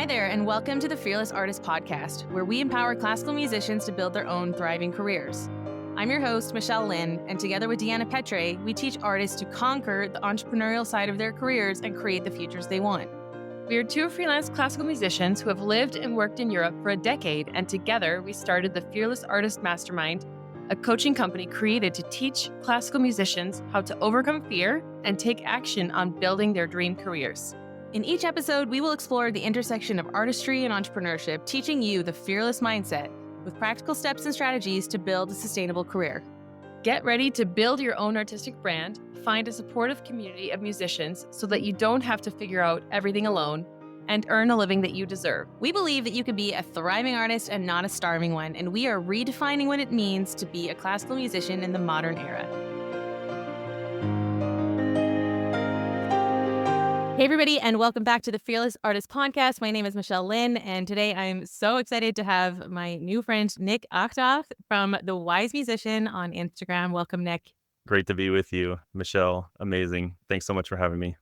there, and welcome to the Fearless Artist Podcast, where we empower classical musicians to build their own thriving careers. I'm your host, Michelle Lynn, and together with Deanna Petre, we teach artists to conquer the entrepreneurial side of their careers and create the futures they want. We are two freelance classical musicians who have lived and worked in Europe for a decade, and together we started the Fearless Artist Mastermind, a coaching company created to teach classical musicians how to overcome fear and take action on building their dream careers. In each episode, we will explore the intersection of artistry and entrepreneurship, teaching you the fearless mindset with practical steps and strategies to build a sustainable career. Get ready to build your own artistic brand, find a supportive community of musicians so that you don't have to figure out everything alone, and earn a living that you deserve. We believe that you can be a thriving artist and not a starving one, and we are redefining what it means to be a classical musician in the modern era. Hey everybody, and welcome back to the Fearless Artist Podcast. My name is Michelle Lynn, and today I'm so excited to have my new friend, Nick Achtach from The Wise Musician on Instagram. Welcome, Nick. Great to be with you, Michelle. Amazing. Thanks so much for having me.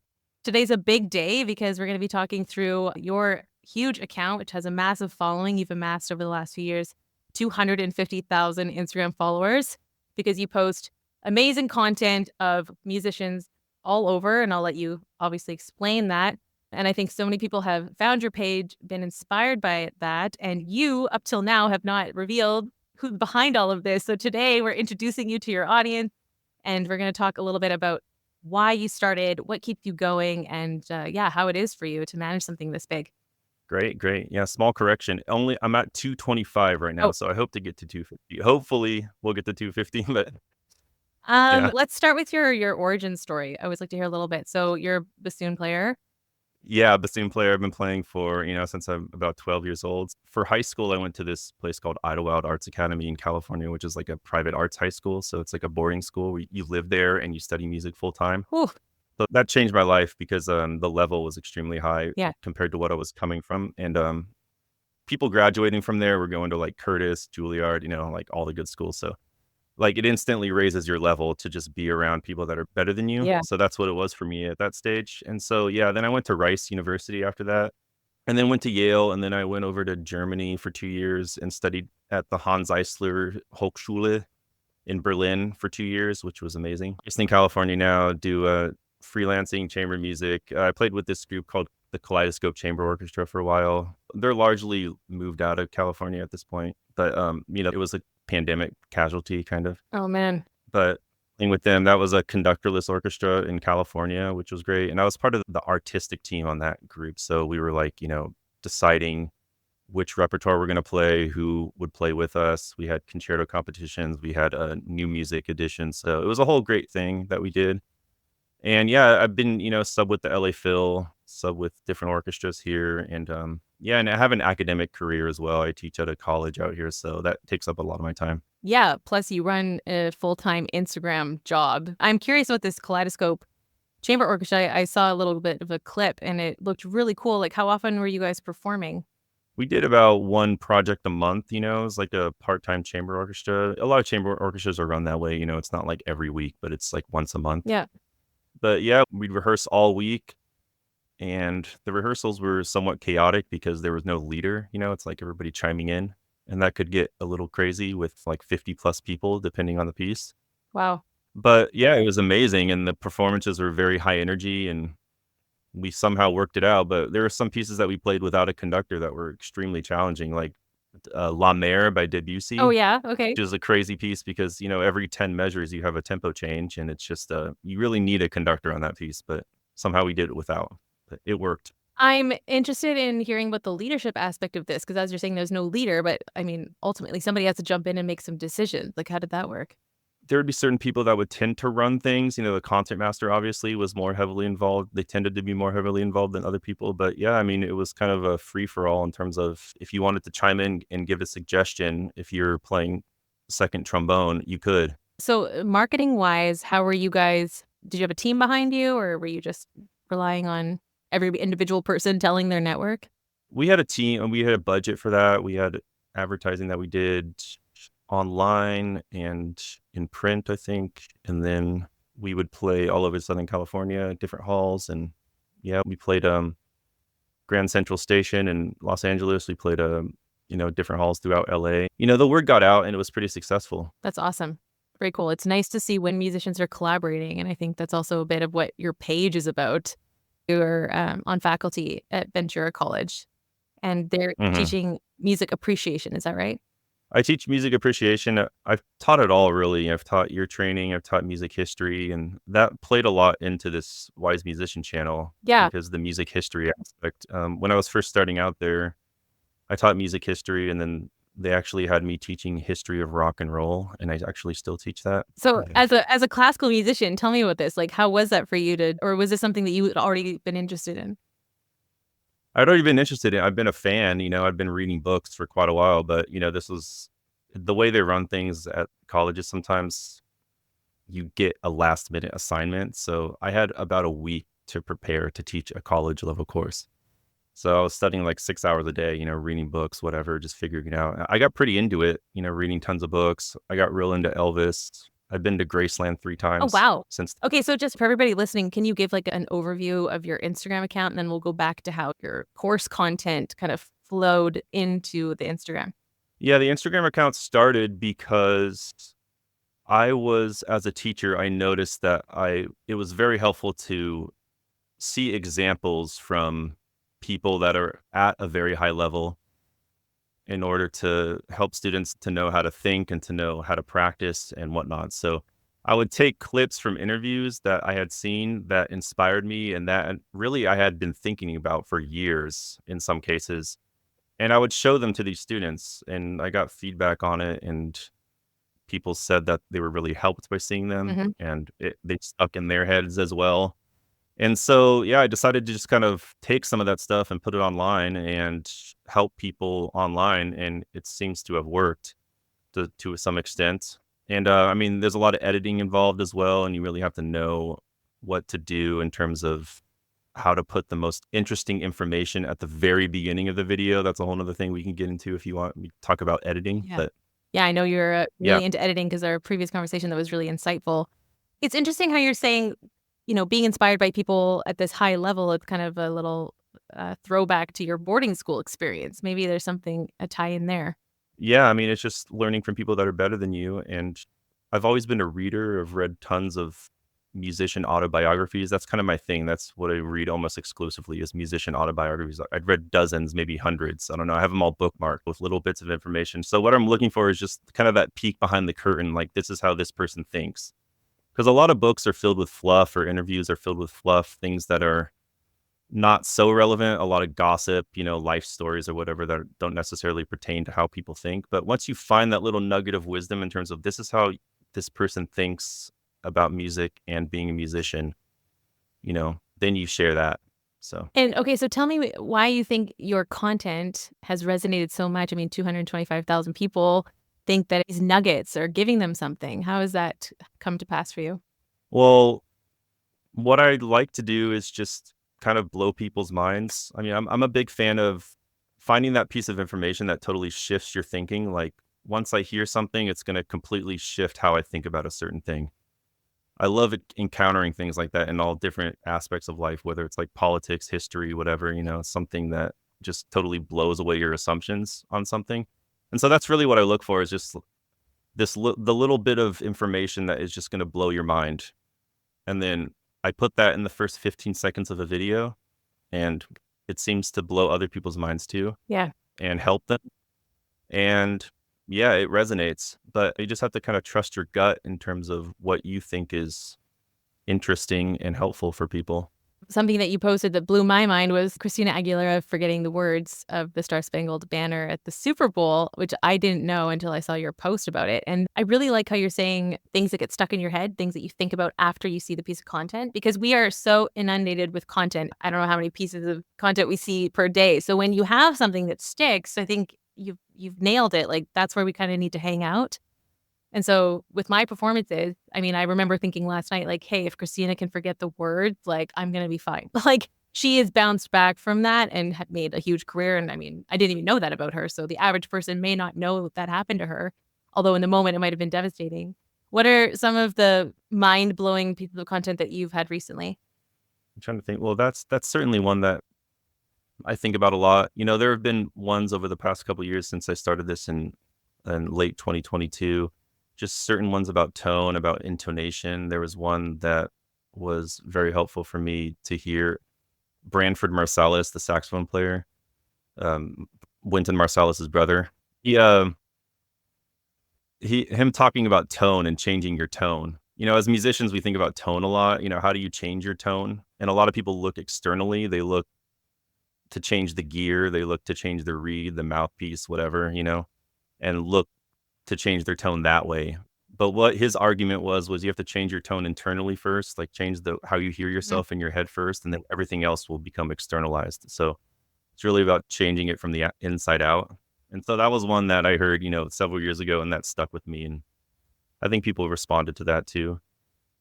Today's a big day because we're going to be talking through your huge account, which has a massive following you've amassed over the last few years, 250,000 Instagram followers, because you post amazing content of musicians all over, and I'll let you obviously explain that. And I think so many people have found your page, been inspired by that, and you, up till now, have not revealed who's behind all of this. So today we're introducing you to your audience, and we're going to talk a little bit about why you started, what keeps you going, and how it is for you to manage something this big. Great. Yeah, small correction. I'm at 225 right now, so I hope to get to 250. Hopefully we'll get to 250, but yeah. Let's start with your origin story. I always like to hear a little bit. So you're a bassoon player? Yeah, bassoon player. I've been playing for, since I'm about 12 years old. For high school, I went to this place called Idlewild Arts Academy in California, which is like a private arts high school. So it's like a boarding school where you live there and you study music full time. Whew. So that changed my life because the level was extremely high compared to what I was coming from. And people graduating from there were going to like Curtis, Juilliard, like all the good schools. So like it instantly raises your level to just be around people that are better than you. Yeah. So that's what it was for me at that stage. And so, then I went to Rice University after that, and then went to Yale. And then I went over to Germany for 2 years and studied at the Hans Eisler Hochschule in Berlin for 2 years, which was amazing. Just in California now, do freelancing chamber music. I played with this group called the Kaleidoscope Chamber Orchestra for a while. They're largely moved out of California at this point, but it was a pandemic casualty kind of. Oh man. But with them, that was a conductorless orchestra in California, which was great. And I was part of the artistic team on that group. So we were like, deciding which repertoire we're going to play, who would play with us. We had concerto competitions. We had a new music edition. So it was a whole great thing that we did. And I've been, sub with the LA Phil, sub with different orchestras here. And and I have an academic career as well. I teach at a college out here. So that takes up a lot of my time. Yeah. Plus you run a full-time Instagram job. I'm curious about this Kaleidoscope Chamber Orchestra. I saw a little bit of a clip and it looked really cool. Like how often were you guys performing? We did about one project a month, it's like a part-time chamber orchestra. A lot of chamber orchestras are run that way, it's not like every week, but it's like once a month. Yeah. But we'd rehearse all week, and the rehearsals were somewhat chaotic because there was no leader, it's like everybody chiming in, and that could get a little crazy with like 50 plus people depending on the piece. Wow. But it was amazing, and the performances were very high energy, and we somehow worked it out. But there were some pieces that we played without a conductor that were extremely challenging, like La Mer by Debussy. Oh yeah, okay. Which is a crazy piece because, every 10 measures you have a tempo change, and it's just, you really need a conductor on that piece, but somehow we did it without. But it worked. I'm interested in hearing about the leadership aspect of this, because as you're saying, there's no leader, but I mean, ultimately somebody has to jump in and make some decisions. Like, how did that work? There would be certain people that would tend to run things. The concertmaster obviously was more heavily involved. They tended to be more heavily involved than other people. But it was kind of a free for all in terms of if you wanted to chime in and give a suggestion, if you're playing second trombone, you could. So marketing wise, how were you guys? Did you have a team behind you, or were you just relying on every individual person telling their network? We had a team and we had a budget for that. We had advertising that we did online and in print, I think. And then we would play all over Southern California, different halls. And we played Grand Central Station in Los Angeles. We played different halls throughout LA. The word got out and it was pretty successful. That's awesome. Very cool. It's nice to see when musicians are collaborating. And I think that's also a bit of what your page is about. You're on faculty at Ventura College and they're teaching music appreciation. Is that right? I teach music appreciation. I've taught it all, really. I've taught ear training. I've taught music history. And that played a lot into this Wise Musician channel. Yeah. Because the music history aspect. When I was first starting out there, I taught music history, and then they actually had me teaching history of rock and roll, and I actually still teach that. So as a classical musician, tell me about this. Like, how was that for you or was this something that you had already been interested in? I'd already been interested in. I've been a fan. I've been reading books for quite a while, but this was the way they run things at colleges. Sometimes you get a last minute assignment, so I had about a week to prepare to teach a college level course. So I was studying like 6 hours a day, reading books, whatever, just figuring it out. I got pretty into it, reading tons of books. I got real into Elvis. I've been to Graceland 3 times. Oh, wow. Since. Okay, so just for everybody listening, can you give like an overview of your Instagram account? And then we'll go back to how your course content kind of flowed into the Instagram. Yeah, the Instagram account started because as a teacher, I noticed that it was very helpful to see examples from people that are at a very high level in order to help students to know how to think and to know how to practice and whatnot. So I would take clips from interviews that I had seen that inspired me and that really I had been thinking about for years in some cases. And I would show them to these students, and I got feedback on it, and people said that they were really helped by seeing them, and they stuck in their heads as well. And so, yeah, I decided to just kind of take some of that stuff and put it online and help people online. And it seems to have worked to some extent. And I mean, there's a lot of editing involved as well. And you really have to know what to do in terms of how to put the most interesting information at the very beginning of the video. That's a whole other thing we can get into if you want. We talk about editing. Yeah. But yeah, I know you're really into editing because our previous conversation that was really insightful. It's interesting how you're saying, being inspired by people at this high level, it's kind of a little throwback to your boarding school experience. Maybe there's a tie in there. Yeah, I mean, it's just learning from people that are better than you. And I've always been a reader. I've read tons of musician autobiographies. That's kind of my thing. That's what I read almost exclusively is musician autobiographies. I've read dozens, maybe hundreds. I don't know. I have them all bookmarked with little bits of information. So what I'm looking for is just kind of that peek behind the curtain. Like, this is how this person thinks. Because a lot of books are filled with fluff, or interviews are filled with fluff, things that are not so relevant, a lot of gossip, life stories or whatever that don't necessarily pertain to how people think. But once you find that little nugget of wisdom in terms of this is how this person thinks about music and being a musician, then you share that. So. And okay, so tell me why you think your content has resonated so much. I mean, 225,000 people think that these nuggets are giving them something. How has that come to pass for you? Well, what I like to do is just kind of blow people's minds. I mean, I'm a big fan of finding that piece of information that totally shifts your thinking. Like, once I hear something, it's going to completely shift how I think about a certain thing. I love encountering things like that in all different aspects of life, whether it's like politics, history, whatever, something that just totally blows away your assumptions on something. And so that's really what I look for, is just the little bit of information that is just going to blow your mind. And then I put that in the first 15 seconds of a video, and it seems to blow other people's minds too. Yeah. And help them. And yeah, it resonates, but you just have to kind of trust your gut in terms of what you think is interesting and helpful for people. Something that you posted that blew my mind was Christina Aguilera forgetting the words of the Star Spangled Banner at the Super Bowl, which I didn't know until I saw your post about it. And I really like how you're saying things that get stuck in your head, things that you think about after you see the piece of content, because we are so inundated with content. I don't know how many pieces of content we see per day. So when you have something that sticks, I think you've nailed it. Like, that's where we kind of need to hang out. And so with my performances, I mean, I remember thinking last night, like, hey, if Christina can forget the words, like, I'm going to be fine. Like, she has bounced back from that and had made a huge career. And I mean, I didn't even know that about her. So the average person may not know that happened to her, although in the moment it might have been devastating. What are some of the mind-blowing pieces of content that you've had recently? I'm trying to think. Well, that's certainly one that I think about a lot. There have been ones over the past couple years since I started this in late 2022, just certain ones about tone, about intonation. There was one that was very helpful for me to hear. Branford Marsalis, the saxophone player, um, Wynton Marsalis's brother. He, him talking about tone and changing your tone. As musicians, we think about tone a lot. How do you change your tone? And a lot of people look externally. They look to change the gear. They look to change the reed, the mouthpiece, whatever, and look to change their tone that way. But what his argument was you have to change your tone internally first, like change the how you hear Mhm. yourself in your head first, and then everything else will become externalized. So it's really about changing it from the inside out. And so that was one that I heard, several years ago, and that stuck with me. And I think people responded to that too.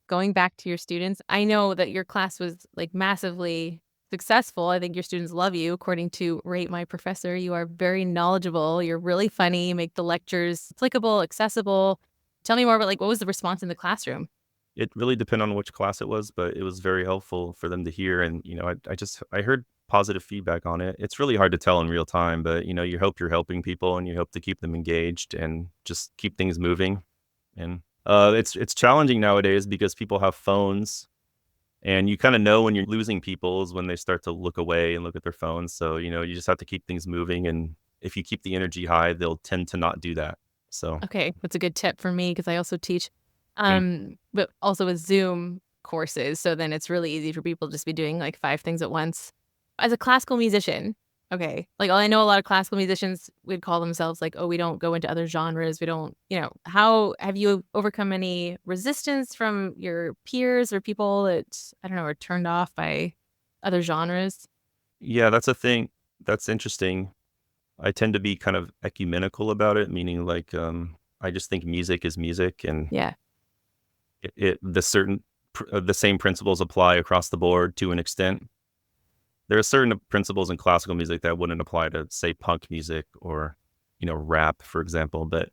Going back to your students, I know that your class was like massively successful. I think your students love you. According to Rate My Professor, you are very knowledgeable. You're really funny. You make the lectures applicable, accessible. Tell me more about like what was the response in the classroom? It really depended on which class it was, but it was very helpful for them to hear. And, I heard positive feedback on it. It's really hard to tell in real time, but, you hope you're helping people and you hope to keep them engaged and just keep things moving. And it's challenging nowadays because people have phones and you kind of know when you're losing people is when they start to look away and look at their phones. So, you just have to keep things moving. And if you keep the energy high, they'll tend to not do that. So, Okay, that's a good tip for me because I also teach, mm, but also with Zoom courses. So then it's really easy for people to just be doing like 5 things at once. As a classical musician, okay, like I know a lot of classical musicians would call themselves like, oh, we don't go into other genres. We don't, how have you overcome any resistance from your peers or people that, I don't know, are turned off by other genres? yeah, that's a thing. That's interesting. I tend to be kind of ecumenical about it, meaning like I just think music is music, and Yeah. the same principles apply across the board to an extent. There are certain principles in classical music that wouldn't apply to, say, punk music or rap, for example. But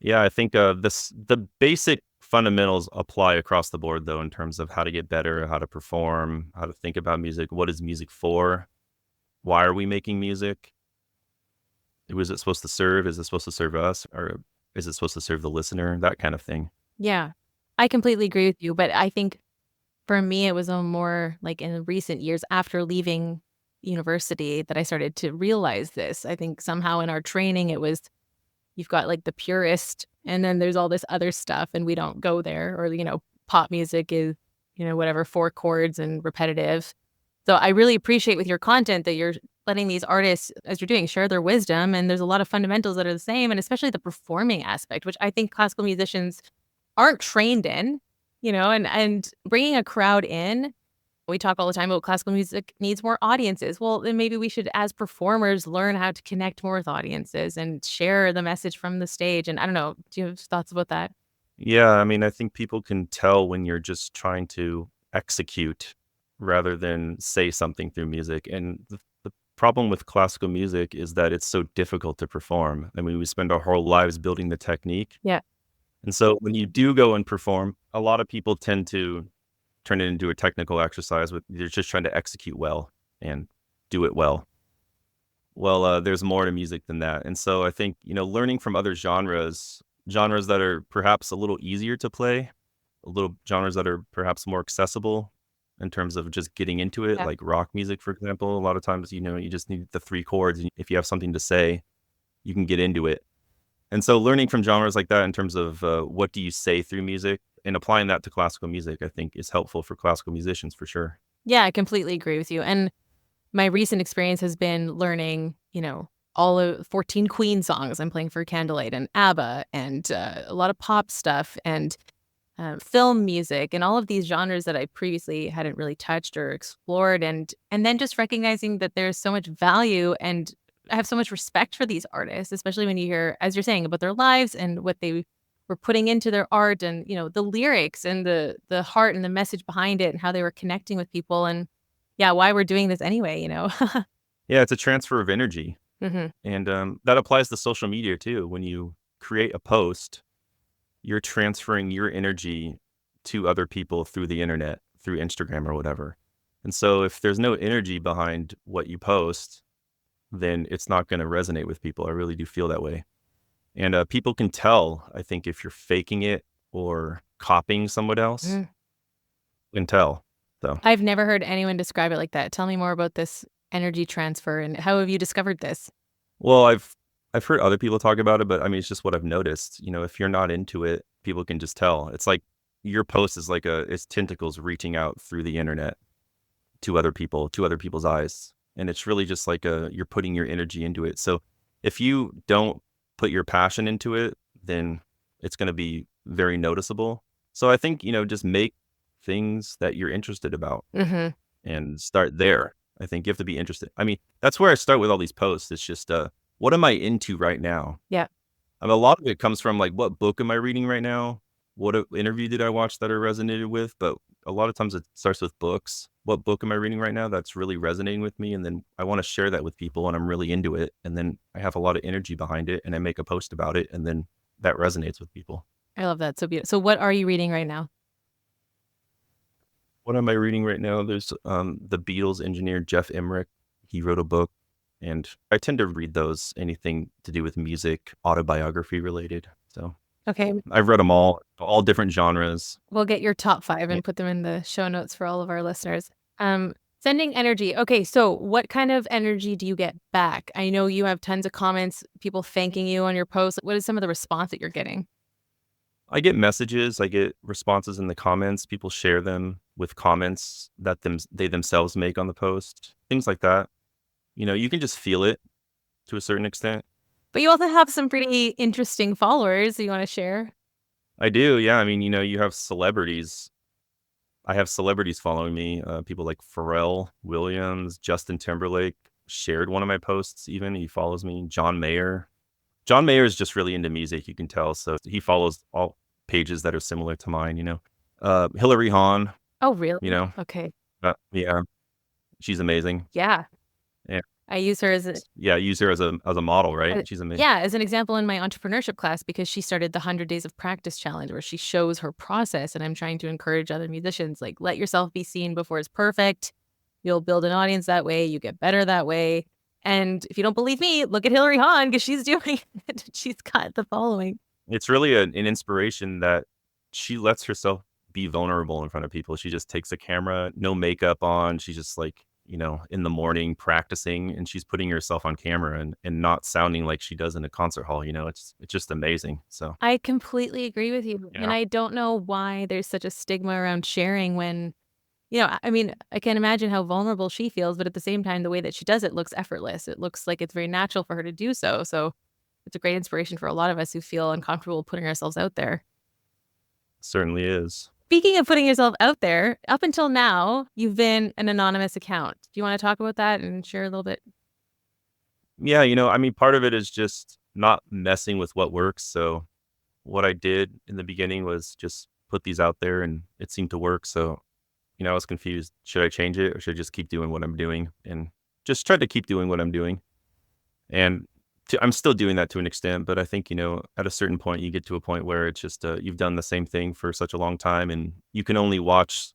yeah, I think the basic fundamentals apply across the board, though, in terms of how to get better, how to perform, how to think about music. What is music for? Why are we making music? Who is it supposed to serve? Is it supposed to serve us, or is it supposed to serve the listener? That kind of thing. Yeah. I completely agree with you, but I think for me, it was a more like in recent years after leaving university that I started to realize this. I think somehow in our training, it was you've got like the purist, and then there's all this other stuff, and we don't go there. Or, pop music is, whatever, 4 chords and repetitive. So I really appreciate with your content that you're letting these artists, as you're doing, share their wisdom. And there's a lot of fundamentals that are the same, and especially the performing aspect, which I think classical musicians aren't trained in, and bringing a crowd in. We talk all the time about classical music needs more audiences. Well, then maybe we should, as performers, learn how to connect more with audiences and share the message from the stage. And I don't know, do you have thoughts about that? Yeah, I mean, I think people can tell when you're just trying to execute rather than say something through music. And the problem with classical music is that it's so difficult to perform. I mean, we spend our whole lives building the technique. Yeah. And so when you do go and perform, a lot of people tend to turn it into a technical exercise with they're just trying to execute well and do it well. Well, there's more to music than that. And so I think, learning from other genres that are perhaps a little easier to play, a little genres that are perhaps more accessible in terms of just getting into it, Yeah. like rock music, for example. A lot of times, you just need the 3 chords. And if you have something to say, you can get into it. And so learning from genres like that in terms of what do you say through music and applying that to classical music, I think is helpful for classical musicians for sure. Yeah, I completely agree with you. And my recent experience has been learning, all of 14 Queen songs. I'm playing for Candlelight and ABBA and a lot of pop stuff and film music and all of these genres that I previously hadn't really touched or explored. And then just recognizing that there's so much value, and I have so much respect for these artists, especially when you hear, as you're saying, about their lives and what they were putting into their art, and the lyrics and the heart and the message behind it and how they were connecting with people, and yeah, why we're doing this anyway. Yeah, it's a transfer of energy. Hmm. And that applies to social media too. When you create a post, you're transferring your energy to other people through the internet, through Instagram or whatever. And so if there's no energy behind what you post, then it's not going to resonate with people. I really do feel that way. And people can tell, I think, if you're faking it or copying someone else, Mm. can tell. So, I've never heard anyone describe it like that. Tell me more about this energy transfer and how have you discovered this? well, I've heard other people talk about it, but I mean, it's just what I've noticed. If you're not into it, people can just tell. It's like your post is like it's tentacles reaching out through the internet to other people, to other people's eyes. And it's really just like you're putting your energy into it. So if you don't put your passion into it, then it's going to be very noticeable. So I think, just make things that you're interested about Mm-hmm. and start there. I think you have to be interested. I mean, that's where I start with all these posts. It's just, what am I into right now? Yeah. I mean, a lot of it comes from like, what book am I reading right now? What interview did I watch that I resonated with? But a lot of times it starts with books. What book am I reading right now that's really resonating with me? And then I want to share that with people and I'm really into it. And then I have a lot of energy behind it and I make a post about it. And then that resonates with people. I love that. So beautiful. So what are you reading right now? What am I reading right now? There's the Beatles engineer, Jeff Emmerich. He wrote a book. And I tend to read those, anything to do with music, autobiography related. So Okay. I've read them all different genres. We'll get your top 5 Yeah. and put them in the show notes for all of our listeners. Sending energy. Okay, so what kind of energy do you get back? I know you have tons of comments, people thanking you on your posts. What is some of the response that you're getting? I get messages, I get responses in the comments. People share them with comments that they themselves make on the post, things like that. You can just feel it to a certain extent. But you also have some pretty interesting followers that you want to share. I do, yeah. I mean, you have celebrities. I have celebrities following me. People like Pharrell Williams, Justin Timberlake shared one of my posts. Even he follows me. John Mayer. John Mayer is just really into music. You can tell. So he follows all pages that are similar to mine. Hillary Hahn. Oh, really? You know, Okay. yeah, she's amazing. Yeah. Yeah. I use her as Yeah, use her as a model, right? She's amazing. yeah, as an example in my entrepreneurship class because she started the 100 Days of Practice Challenge where she shows her process. And I'm trying to encourage other musicians, like, let yourself be seen before it's perfect. You'll build an audience that way. You get better that way. And if you don't believe me, look at Hillary Hahn because she's doing it. She's got the following. It's really an inspiration that she lets herself be vulnerable in front of people. She just takes a camera, no makeup on. She's just like, in the morning practicing and she's putting herself on camera and not sounding like she does in a concert hall. It's just amazing. So, I completely agree with you. And yeah, I don't know why there's such a stigma around sharing when, I mean, I can imagine how vulnerable she feels, but at the same time, the way that she does it looks effortless. It looks like it's very natural for her to do so. So it's a great inspiration for a lot of us who feel uncomfortable putting ourselves out there. certainly is. Speaking of putting yourself out there, up until now, you've been an anonymous account. Do you want to talk about that and share a little bit? Yeah, I mean, part of it is just not messing with what works. So, what I did in the beginning was just put these out there and it seemed to work. So, I was confused. Should I change it or should I just keep doing what I'm doing? And just try to keep doing what I'm doing. And I'm still doing that to an extent, but I think, at a certain point, you get to a point where it's just you've done the same thing for such a long time and you can only watch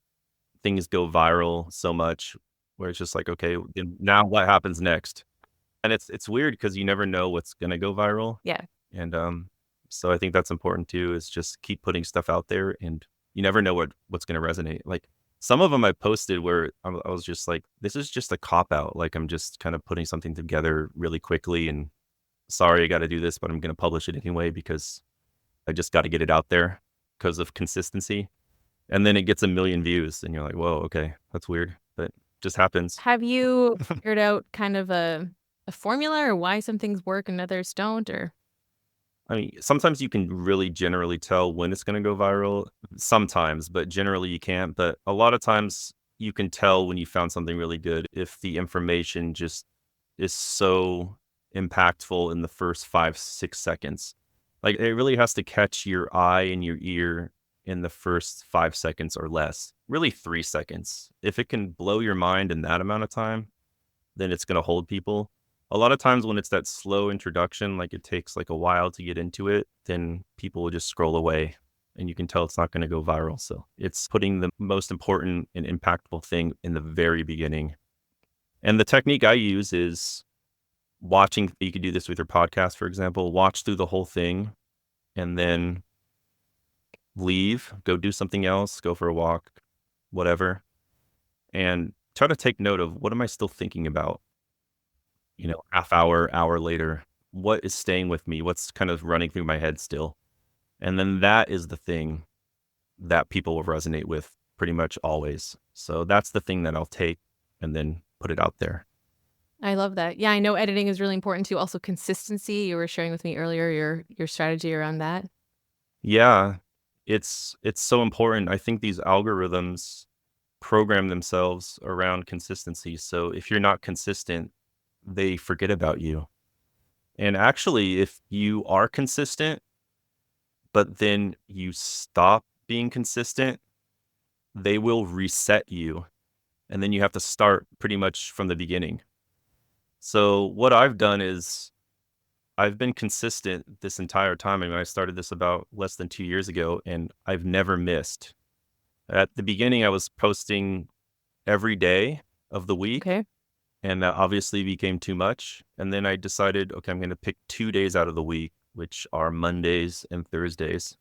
things go viral so much where it's just like, okay, then now what happens next? And it's weird because you never know what's going to go viral. Yeah. And so I think that's important too, is just keep putting stuff out there and you never know what's going to resonate. Like some of them I posted where I was just like, this is just a cop out. Like I'm just kind of putting something together really quickly and sorry, I got to do this, but I'm going to publish it anyway because I just got to get it out there because of consistency. And then it gets 1 million views and you're like, whoa, okay, that's weird, but just happens. Have you figured out kind of a formula or why some things work and others don't? Or I mean, sometimes you can really generally tell when it's going to go viral. Sometimes, but generally you can't. But a lot of times you can tell when you found something really good if the information just is so impactful in the first 5-6 seconds. Like it really has to catch your eye and your ear in the first 5 seconds or less. Really 3 seconds. If it can blow your mind in that amount of time, then it's going to hold people. A lot of times when it's that slow introduction, like it takes like a while to get into it, then people will just scroll away and you can tell it's not going to go viral. So it's putting the most important and impactful thing in the very beginning. And the technique I use is watching. You could do this with your podcast, for example. Watch through the whole thing and then leave, go do something else, go for a walk, whatever, and try to take note of what am I still thinking about, half hour later. What is staying with me? What's kind of running through my head still? And then that is the thing that people will resonate with pretty much always. So that's the thing that I'll take and then put it out there. I love that. Yeah, I know editing is really important too. Also consistency. You were sharing with me earlier your strategy around that. Yeah, it's so important. I think these algorithms program themselves around consistency. So if you're not consistent, they forget about you. And actually, if you are consistent, but then you stop being consistent, they will reset you. And then you have to start pretty much from the beginning. So what I've done is I've been consistent this entire time. I mean, I started this about less than 2 years ago, and I've never missed. At the beginning, I was posting every day of the week, Okay. and that obviously became too much. And then I decided, okay, I'm going to pick 2 days out of the week, which are Mondays and Thursdays.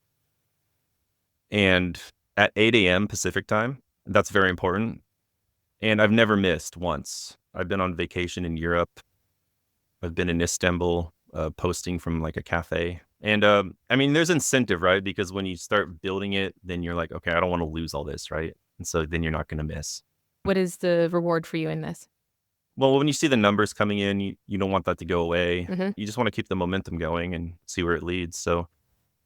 And at 8 a.m. Pacific time, that's very important. And I've never missed once. I've been on vacation in Europe. I've been in Istanbul, posting from like a cafe. And I mean, there's incentive, right? Because when you start building it, then you're like, okay, I don't want to lose all this, right? And so then you're not going to miss. What is the reward for you in this? Well, when you see the numbers coming in, you don't want that to go away. Mhm. You just want to keep the momentum going and see where it leads. So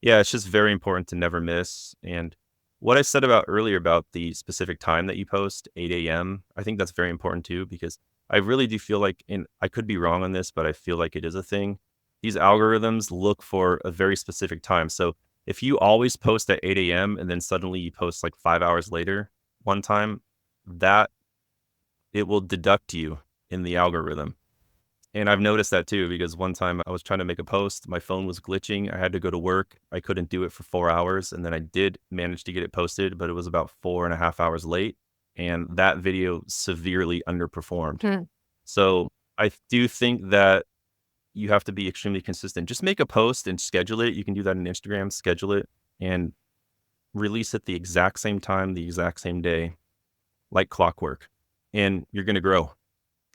yeah, it's just very important to never miss. And what I said about earlier about the specific time that you post, 8 a.m., I think that's very important too, because I really do feel like, and I could be wrong on this, but I feel like it is a thing. These algorithms look for a very specific time. So if you always post at 8 a.m. and then suddenly you post like 5 hours later one time, that it will deduct you in the algorithm. And I've noticed that too, because one time I was trying to make a post, my phone was glitching. I had to go to work. I couldn't do it for 4 hours. And then I did manage to get it posted, but it was about 4.5 hours late. And that video severely underperformed. Hmm. So I do think that you have to be extremely consistent. Just make a post and schedule it. You can do that on Instagram, schedule it and release it the exact same time, the exact same day, like clockwork. And you're going to grow.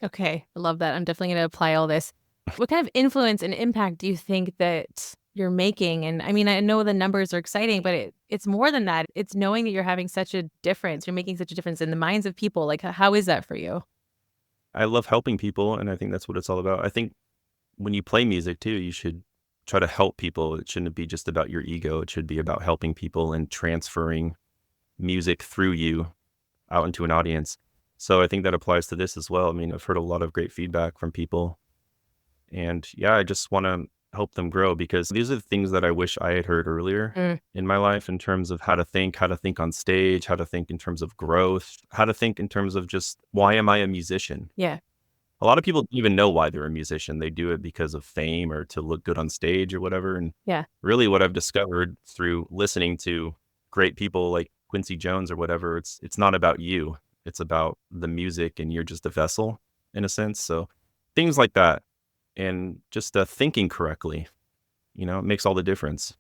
Okay, I love that. I'm definitely going to apply all this. What kind of influence and impact do you think that you're making? And I mean, I know the numbers are exciting, but it's more than that. It's knowing that you're having such a difference. You're making such a difference in the minds of people. Like, how is that for you? I love helping people, and I think that's what it's all about. I think when you play music too, you should try to help people. It shouldn't be just about your ego. It should be about helping people and transferring music through you out into an audience. So I think that applies to this as well. I mean, I've heard a lot of great feedback from people. And yeah, I just want to help them grow, because these are the things that I wish I had heard earlier Mm. in my life, in terms of how to think on stage, how to think in terms of growth, how to think in terms of just, why am I a musician? Yeah. A lot of people don't even know why they're a musician. They do it because of fame or to look good on stage or whatever. And Yeah. really what I've discovered through listening to great people like Quincy Jones or whatever, it's not about you. It's about the music, and you're just a vessel in a sense. So things like that, and just thinking correctly, it makes all the difference.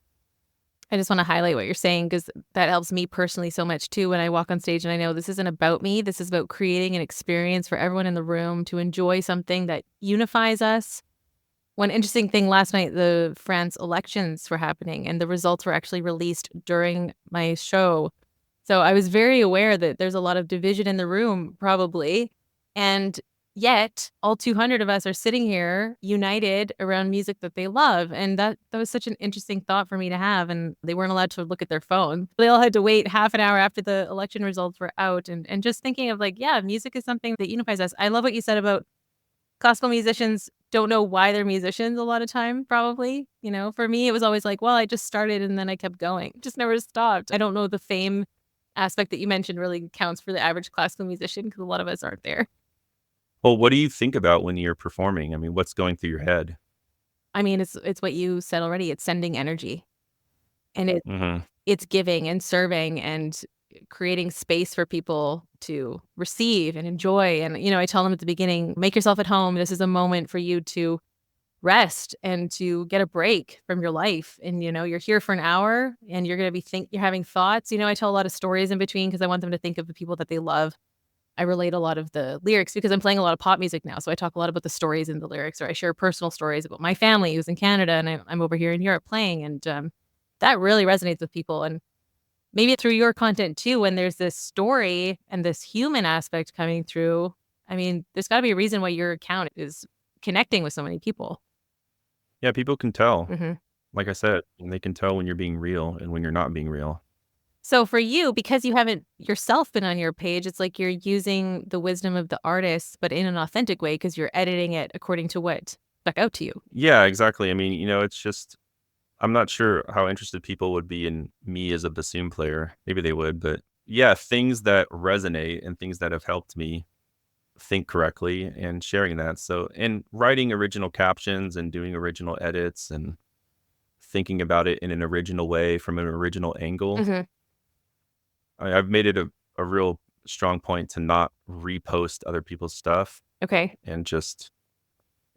I just want to highlight what you're saying, because that helps me personally so much too when I walk on stage and I know this isn't about me. This is about creating an experience for everyone in the room to enjoy something that unifies us. One interesting thing last night, the France elections were happening and the results were actually released during my show. So I was very aware that there's a lot of division in the room, probably. And yet all 200 of us are sitting here united around music that they love. And that was such an interesting thought for me to have. And they weren't allowed to look at their phone. They all had to wait half an hour after the election results were out. And just thinking of like, yeah, music is something that unifies us. I love what you said about classical musicians don't know why they're musicians a lot of time, probably. For me, it was always like, well, I just started and then I kept going. Just never stopped. I don't know, the fame aspect that you mentioned really counts for the average classical musician, because a lot of us aren't there. Well, what do you think about when you're performing? I mean, what's going through your head? I mean, it's what you said already. It's sending energy. And Hmm. it's giving and serving and creating space for people to receive and enjoy. And, I tell them at the beginning, make yourself at home. This is a moment for you to rest and to get a break from your life. And, you're here for an hour and you're going to you're having thoughts. I tell a lot of stories in between because I want them to think of the people that they love. I relate a lot of the lyrics because I'm playing a lot of pop music now. So I talk a lot about the stories in the lyrics, or I share personal stories about my family who's in Canada and I'm over here in Europe playing. And that really resonates with people. And maybe through your content too, when there's this story and this human aspect coming through, I mean, there's got to be a reason why your account is connecting with so many people. Yeah, people can tell. hmm Like I said, they can tell when you're being real and when you're not being real. So for you, because you haven't yourself been on your page, it's like you're using the wisdom of the artist, but in an authentic way because you're editing it according to what stuck out to you. Yeah, exactly. I mean, it's just, I'm not sure how interested people would be in me as a bassoon player. Maybe they would, but yeah, things that resonate and things that have helped me think correctly and sharing that. So, and writing original captions and doing original edits and thinking about it in an original way from an original angle. hmm I've made it a real strong point to not repost other people's stuff Okay. and just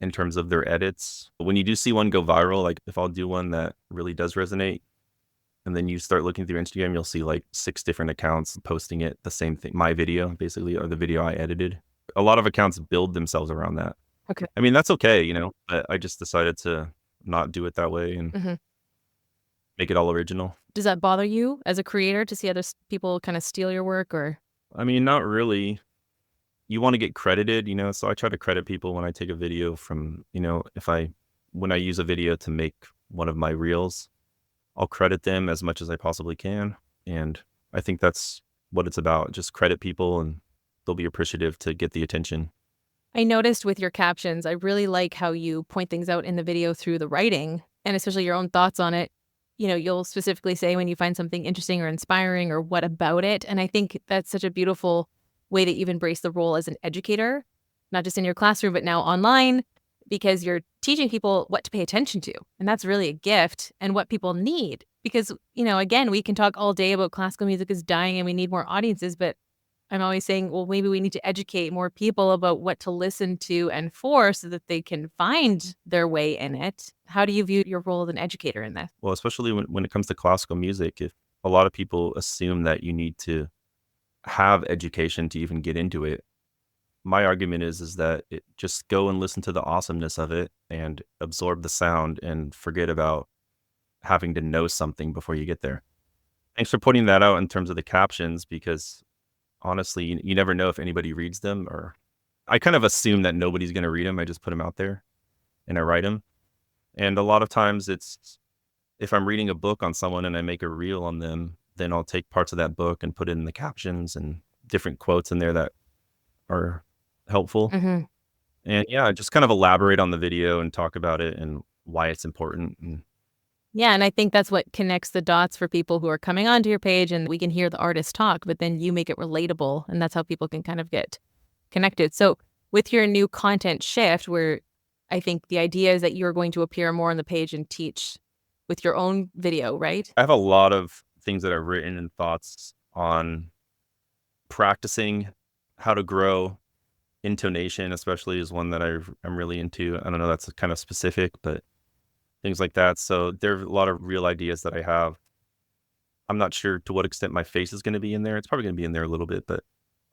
in terms of their edits. When you do see one go viral, like if I'll do one that really does resonate, and then you start looking through Instagram, you'll see like 6 different accounts posting it, the same thing, my video basically, or the video I edited. A lot of accounts build themselves around that. Okay. I mean, that's okay, but I just decided to not do it that way and hmm make it all original. Does that bother you as a creator to see other people kind of steal your work or? I mean, not really. You want to get credited, so I try to credit people when I take a video from, when I use a video to make one of my reels, I'll credit them as much as I possibly can. And I think that's what it's about. Just credit people and they'll be appreciative to get the attention. I noticed with your captions, I really like how you point things out in the video through the writing and especially your own thoughts on it. You'll specifically say when you find something interesting or inspiring or what about it. And I think that's such a beautiful way that you've embraced the role as an educator, not just in your classroom, but now online, because you're teaching people what to pay attention to. And that's really a gift and what people need. Because, again, we can talk all day about classical music is dying and we need more audiences, but I'm always saying, well, maybe we need to educate more people about what to listen to and for so that they can find their way in it. How do you view your role as an educator in this? Well, especially when it comes to classical music, if a lot of people assume that you need to have education to even get into it. My argument is that just go and listen to the awesomeness of it and absorb the sound and forget about having to know something before you get there. Thanks for putting that out in terms of the captions because honestly, you never know if anybody reads them, or I kind of assume that nobody's going to read them. I just put them out there and I write them. And a lot of times it's, if I'm reading a book on someone and I make a reel on them, then I'll take parts of that book and put it in the captions and different quotes in there that are helpful. Mm-hmm. And yeah, just kind of elaborate on the video and talk about it and why it's important. And Yeah, and I think that's what connects the dots for people who are coming onto your page and we can hear the artist talk, but then you make it relatable and that's how people can kind of get connected. So with your new content shift, where I think the idea is that you're going to appear more on the page and teach with your own video, right? I have a lot of things that I've written and thoughts on practicing how to grow. Intonation, especially, is one that I'm really into. I don't know, that's kind of specific, but things like that. So there's a lot of real ideas that I have. I'm not sure to what extent my face is going to be in there. It's probably going to be in there a little bit, but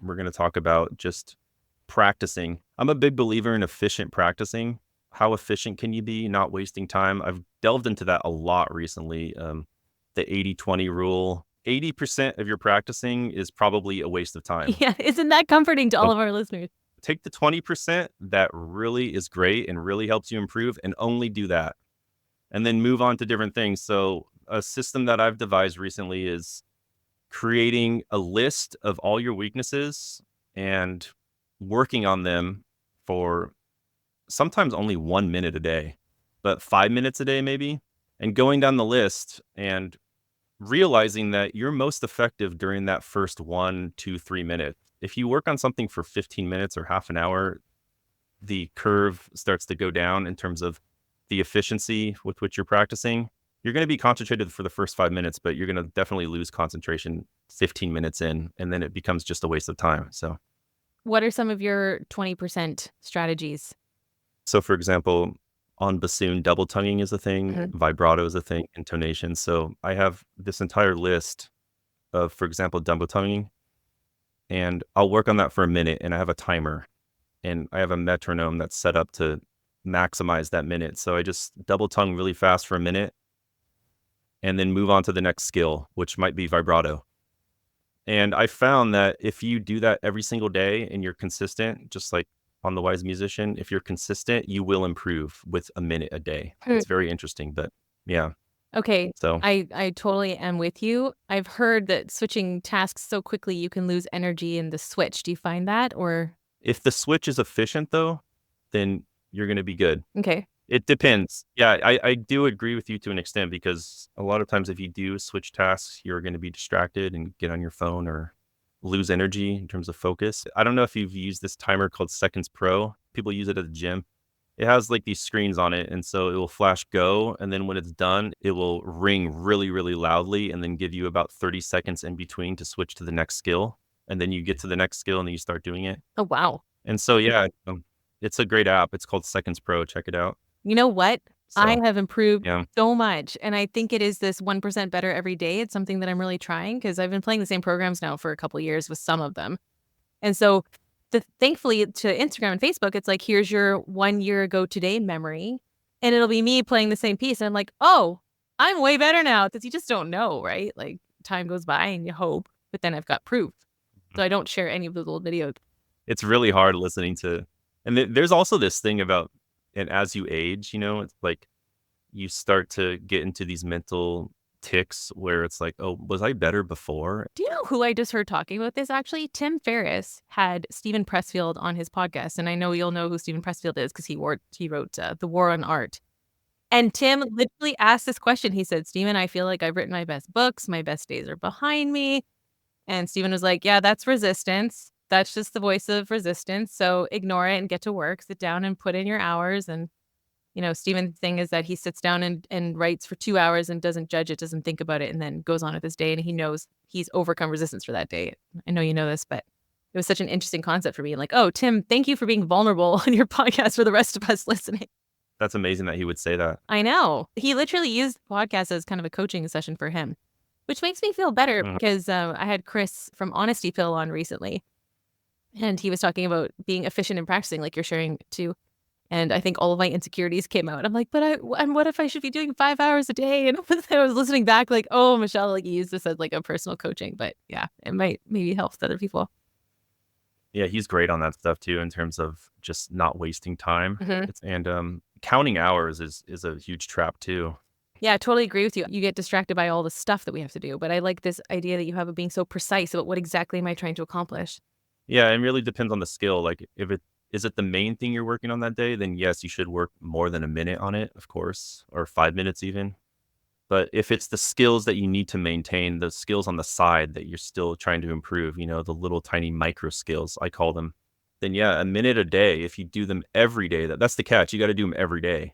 we're going to talk about just practicing. I'm a big believer in efficient practicing. How efficient can you be, not wasting time? I've delved into that a lot recently. The 80-20 rule. 80% of your practicing is probably a waste of time. Yeah, isn't that comforting to all of our listeners? Take the 20% that really is great and really helps you improve and only do that. And then move on to different things. So a system that I've devised recently is creating a list of all your weaknesses and working on them for sometimes only 1 minute a day, but 5 minutes a day maybe, and going down the list and realizing that you're most effective during that first 1, 2, 3 minutes. If you work on something for 15 minutes or half an hour, the curve starts to go down in terms of the efficiency with which you're practicing. you're going to be concentrated for the first 5 minutes, but you're going to definitely lose concentration 15 minutes in, and then it becomes just a waste of time. What are some of your 20% strategies? So for example, on bassoon, double tonguing is a thing, vibrato is a thing, intonation. So I have this entire list of, for example, double tonguing, and I'll work on that for a minute, and I have a timer, and I have a metronome that's set up to maximize that minute. So I just double tongue really fast for a minute, and then move on to the next skill, which might be vibrato. And I found that if you do that every single day and you're consistent, just like on The Wise Musician, if you're consistent, you will improve with a minute a day. It's very interesting, but yeah. Okay, So I totally am with you. I've heard that switching tasks so quickly you can lose energy in the switch. Do you find that, or? if the switch is efficient though, then you're going to be good. Okay. It depends. Yeah, I do agree with you to an extent, because a lot of times if you do switch tasks, you're going to be distracted and get on your phone or lose energy in terms of focus. I don't know if you've used this timer called Seconds Pro. People use it at the gym. It has like these screens on it, and so it will flash go, and then when it's done, it will ring really, really loudly, and then give you about 30 seconds in between to switch to the next skill. And then you get to the next skill, and then you start doing it. Oh, wow. And so, yeah, it's a great app. It's called Seconds Pro. Check it out. You know what? So, I have improved yeah. so much, and I think it is this 1% better every day. It's something that I'm really trying, because I've been playing the same programs now for a couple of years with some of them. And so thankfully to Instagram and Facebook, it's like, here's your 1 year ago today memory, and it'll be me playing the same piece. And I'm like, oh, I'm way better now, because you just don't know, right? Like time goes by and you hope, but then I've got proof. So I don't share any of those old videos. It's really hard listening to, and there's also this thing about, and as you age, it's like you start to get into these mental tics where it's like, oh, was I better before? Do you know who I just heard talking about this? Actually, Tim Ferriss had Stephen Pressfield on his podcast, and I know you'll know who Stephen Pressfield is because he wrote The War on Art. And Tim literally asked this question. He said, Stephen, I feel like I've written my best books. My best days are behind me. And Stephen was like, yeah, that's resistance. That's just the voice of resistance. So ignore it and get to work. Sit down and put in your hours. And, Stephen's thing is that he sits down and writes for 2 hours and doesn't judge it, doesn't think about it, and then goes on with his day. And he knows he's overcome resistance for that day. I know you know this, but it was such an interesting concept for me. Like, oh, Tim, thank you for being vulnerable on your podcast for the rest of us listening. That's amazing that he would say that. I know. He literally used the podcast as kind of a coaching session for him, which makes me feel better because I had Chris from Honesty Pill on recently, and he was talking about being efficient in practicing, like you're sharing too. And I think all of my insecurities came out. I'm like, and what if I should be doing 5 hours a day? And I was listening back like, oh, Michelle, like you used this as like a personal coaching, but yeah, it might maybe help other people. Yeah, he's great on that stuff too, in terms of just not wasting time. And counting hours is a huge trap too. Yeah, I totally agree with you. You get distracted by all the stuff that we have to do, but I like this idea that you have of being so precise about what exactly am I trying to accomplish. Yeah, it really depends on the skill. Like is it the main thing you're working on that day, then yes, you should work more than a minute on it, of course, or 5 minutes even. But if it's the skills that you need to maintain, the skills on the side that you're still trying to improve, the little tiny micro skills, I call them, then yeah, a minute a day, if you do them every day, that's the catch. You got to do them every day.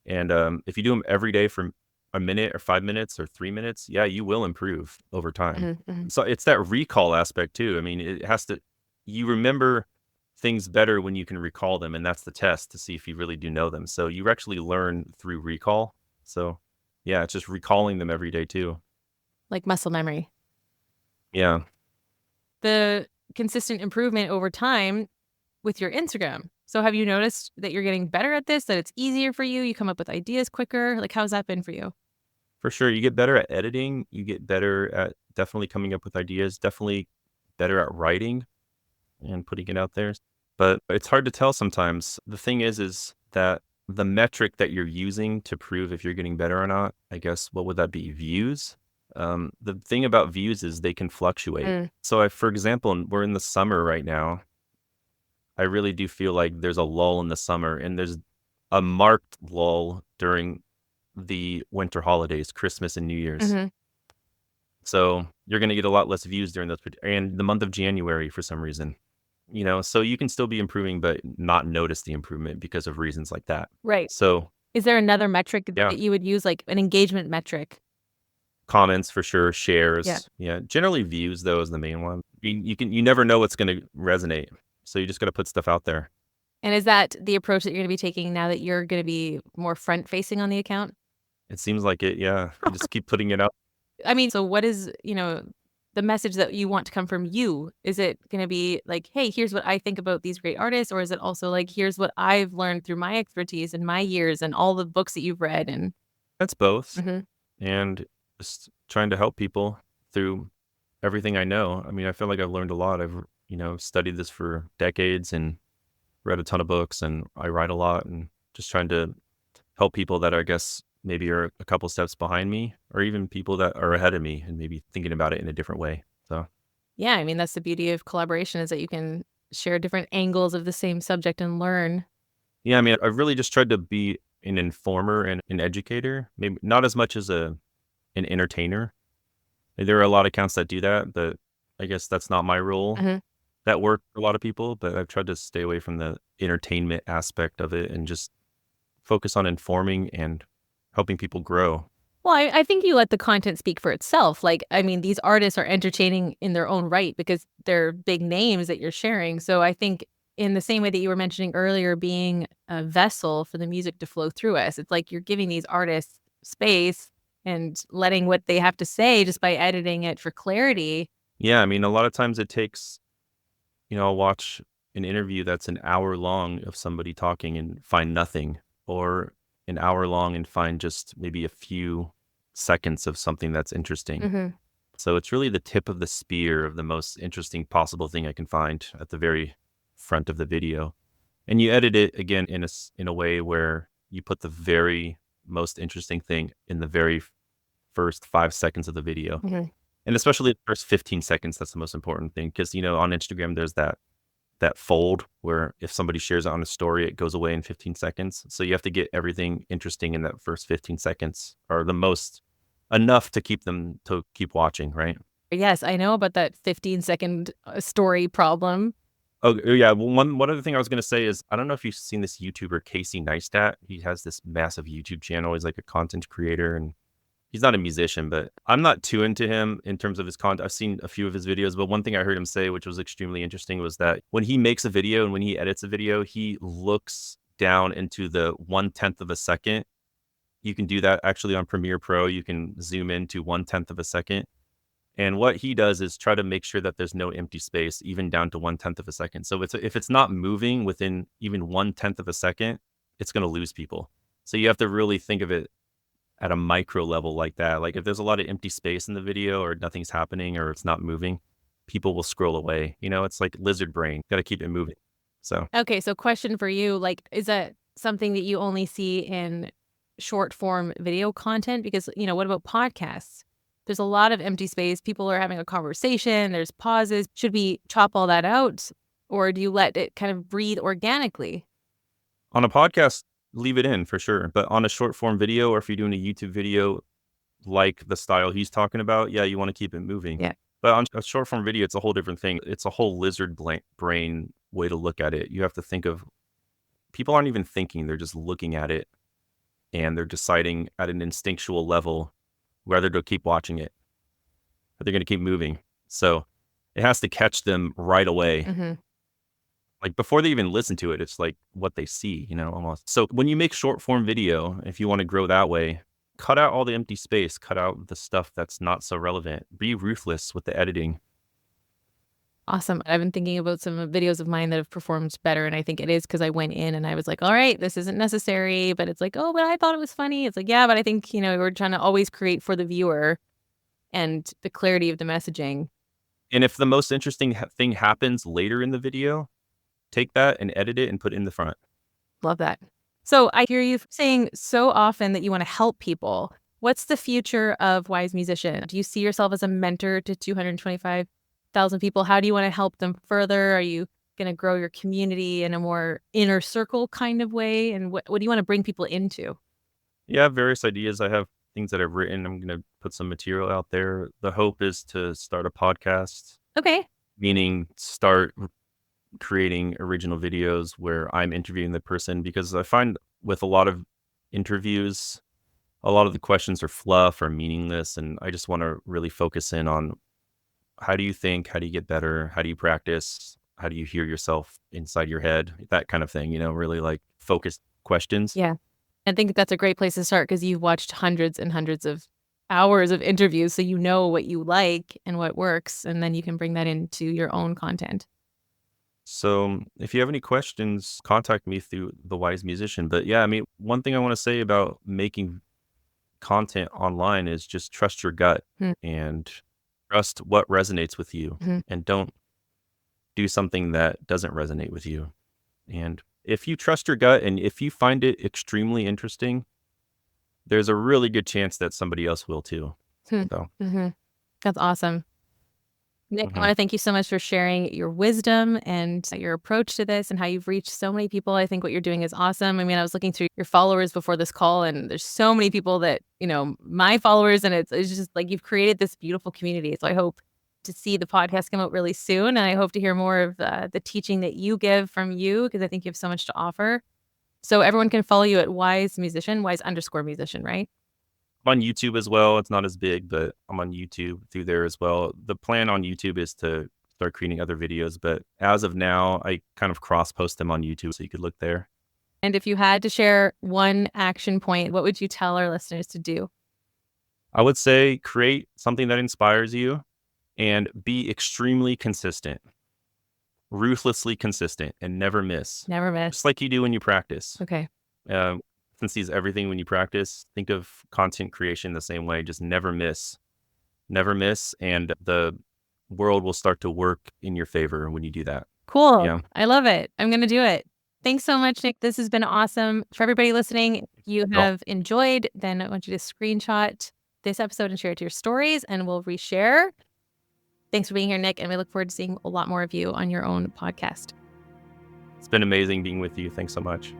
And if you do them every day for a minute or 5 minutes or 3 minutes, yeah, you will improve over time. So it's that recall aspect too. I mean, you remember things better when you can recall them, and that's the test to see if you really do know them. So you actually learn through recall. So yeah, it's just recalling them every day too. Like muscle memory. Yeah. The consistent improvement over time with your Instagram. So have you noticed that you're getting better at this, that it's easier for you? You come up with ideas quicker? Like, how's that been for you? For sure. You get better at editing. You get better at definitely coming up with ideas, definitely better at writing and putting it out there. But it's hard to tell sometimes. The thing is that the metric that you're using to prove if you're getting better or not, I guess, what would that be? Views? The thing about views is they can fluctuate. So for example, we're in the summer right now. I really do feel like there's a lull in the summer, and there's a marked lull during the winter holidays, Christmas and New Year's. So you're going to get a lot less views during those, and the month of January for some reason. So you can still be improving, but not notice the improvement because of reasons like that. Right. So Is there another metric Yeah. that you would use, like an engagement metric? Comments for sure, shares. Yeah. Yeah. Generally views though is the main one. You never know what's going to resonate. So you just got to put stuff out there. And is that the approach that you're going to be taking now that you're going to be more front facing on the account? It seems like it. Yeah. You just keep putting it out. I mean, so what is, the message that you want to come from you? Is it going to be like, hey, here's what I think about these great artists? Or is it also like, here's what I've learned through my expertise and my years and all the books that you've read? And That's both. Mhm. And just trying to help people through everything I know. I mean, I feel like I've learned a lot. I've, studied this for decades and read a ton of books, and I write a lot, and just trying to help people that I guess maybe are a couple steps behind me, or even people that are ahead of me and maybe thinking about it in a different way. So, yeah, I mean, that's the beauty of collaboration is that you can share different angles of the same subject and learn. yeah, I mean, I've really just tried to be an informer and an educator, maybe not as much as an entertainer. There are a lot of accounts that do that, but I guess that's not my role. Mhm. That work for a lot of people, but I've tried to stay away from the entertainment aspect of it and just focus on informing and helping people grow. Well, I think you let the content speak for itself. Like, I mean, these artists are entertaining in their own right because they're big names that you're sharing. So I think in the same way that you were mentioning earlier, being a vessel for the music to flow through us, it's like you're giving these artists space and letting what they have to say just by editing it for clarity. Yeah, I mean, a lot of times it takes, I'll watch an interview that's an hour long of somebody talking and find nothing, or an hour long and find just maybe a few seconds of something that's interesting. Hmm. So it's really the tip of the spear of the most interesting possible thing I can find at the very front of the video. And you edit it again in a way where you put the very most interesting thing in the very first 5 seconds of the video. Hmm. And especially the first 15 seconds, that's the most important thing. Because, on Instagram, there's that fold where if somebody shares it on a story, it goes away in 15 seconds. So you have to get everything interesting in that first 15 seconds, or the most enough to keep them to keep watching, right? Yes, I know about that 15-second story problem. Oh yeah. Well, one other thing I was gonna say is I don't know if you've seen this YouTuber Casey Neistat. He has this massive YouTube channel. He's like a content creator, and he's not a musician, but I'm not too into him in terms of his content. I've seen a few of his videos, but one thing I heard him say, which was extremely interesting, was that when he makes a video and when he edits a video, he looks down into the 1/10 of a second. You can do that actually on Premiere Pro. You can zoom into 1/10 of a second. And what he does is try to make sure that there's no empty space, even down to 1/10 of a second. So if it's not moving within even 1/10 of a second, it's going to lose people. So you have to really think of it at a micro level like that. Like if there's a lot of empty space in the video or nothing's happening or it's not moving, people will scroll away. It's like lizard brain. Got to keep it moving. So Okay, so question for you, like, is that something that you only see in short form video content? Because, what about podcasts? There's a lot of empty space. People are having a conversation. There's pauses. Should we chop all that out? Or do you let it kind of breathe organically? on a podcast, leave it in for sure. But on a short form video, or if you're doing a YouTube video like the style he's talking about, yeah, you want to keep it moving. Yeah. But on a short form video, it's a whole different thing. It's a whole lizard brain way to look at it. You have to think of people aren't even thinking, they're just looking at it and they're deciding at an instinctual level whether to keep watching it or they're going to keep moving. So it has to catch them right away. Hmm. Like before they even listen to it, it's like what they see, almost. So when you make short form video, if you want to grow that way, cut out all the empty space, cut out the stuff that's not so relevant. Be ruthless with the editing. Awesome. I've been thinking about some videos of mine that have performed better. And I think it is because I went in and I was like, all right, this isn't necessary. But it's like, oh, but I thought it was funny. It's like, yeah, but I think, we're trying to always create for the viewer and the clarity of the messaging. And if the most interesting thing happens later in the video, take that and edit it and put it in the front. Love that. So I hear you saying so often that you want to help people. What's the future of Wise Musician? Do you see yourself as a mentor to 225,000 people? How do you want to help them further? Are you going to grow your community in a more inner circle kind of way? And what do you want to bring people into? Yeah, I have various ideas. I have things that I've written. I'm going to put some material out there. The hope is to start a podcast, Okay. meaning start creating original videos where I'm interviewing the person, because I find with a lot of interviews, a lot of the questions are fluff or meaningless. And I just want to really focus in on how do you think? How do you get better? How do you practice? How do you hear yourself inside your head? That kind of thing, really like focused questions. Yeah. I think that's a great place to start because you've watched hundreds and hundreds of hours of interviews. So you know what you like and what works. And then you can bring that into your own content. So if you have any questions, contact me through The Wise Musician. But yeah, I mean, one thing I want to say about making content online is just trust your gut Hmm. and trust what resonates with you, Mhm. and don't do something that doesn't resonate with you. And if you trust your gut and if you find it extremely interesting, there's a really good chance that somebody else will too. Hmm. So, Mm-hmm. That's awesome. Nick, I mhm. want to thank you so much for sharing your wisdom and your approach to this and how you've reached so many people. I think what you're doing is awesome. I mean, I was looking through your followers before this call, and there's so many people that, my followers, and it's just like you've created this beautiful community. So I hope to see the podcast come out really soon. And I hope to hear more of the teaching that you give from you, because I think you have so much to offer. So everyone can follow you at Wise Musician, Wise_musician, right? I'm on YouTube as well. It's not as big, but I'm on YouTube through there as well. The plan on YouTube is to start creating other videos, but as of now, I kind of cross post them on YouTube, so you could look there. And if you had to share one action point, what would you tell our listeners to do? I would say create something that inspires you and be extremely consistent, ruthlessly consistent, and never miss, Never miss. just like you do when you practice. Okay. Consistency is everything when you practice. Think of content creation the same way. Just never miss, and the world will start to work in your favor when you do that. Cool. Yeah. I love it. I'm going to do it. Thanks so much, Nick. This has been awesome. For everybody listening, if you have enjoyed, then I want you to screenshot this episode and share it to your stories, and we'll reshare. Thanks for being here, Nick, and we look forward to seeing a lot more of you on your own podcast. It's been amazing being with you. Thanks so much.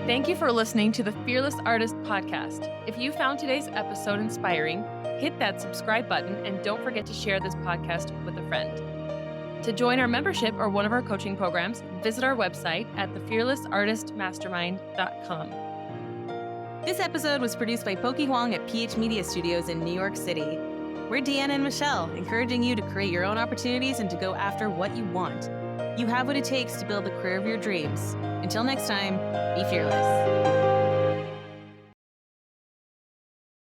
Thank you for listening to the Fearless Artist Podcast. If you found today's episode inspiring, hit that subscribe button and don't forget to share this podcast with a friend. To join our membership or one of our coaching programs, visit our website at thefearlessartistmastermind.com. This episode was produced by Pokey Huang at PH Media Studios in New York City. We're Deanna and Michelle, encouraging you to create your own opportunities and to go after what you want. You have what it takes to build the career of your dreams. Until next time, be fearless.